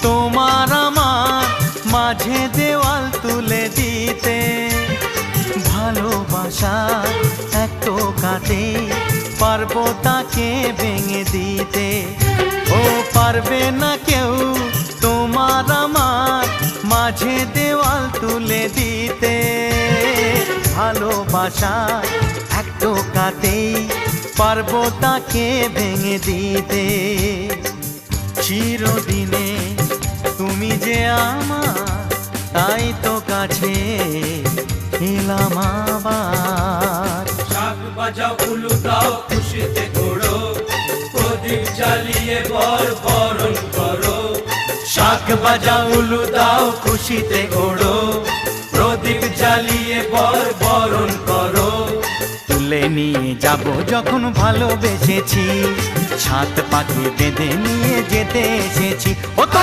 তোমার আমার মাঝে দেওয়াল তুলে দিতে। ভালোবাসা এক টোকাতে পারবো তাকে ভেঙে দিতে। ও পারবে না কেউ তোমার আমার মাঝে দেওয়াল তুলে দিতে। ভালোবাসা এক টোকাতেই পারবো তাকে ভেঙে দিতে। চিরদিনে তুমি যে আমার, তাই তো কাছে এলাম আবার। শাক বাজাও উলু দাও খুশিতে ঘোড়ো, প্রদীপ জ্বালিয়ে বরণ করো। শাক বাজাও উলু দাও খুশিতে ঘোড়ো, প্রদীপ জ্বালিয়ে বরণ করো। তুলে নিয়ে যাব যখন ভালোবেসেছি, ছাদ পাখি বেঁধে নিয়ে যেতে এসেছি। ও তো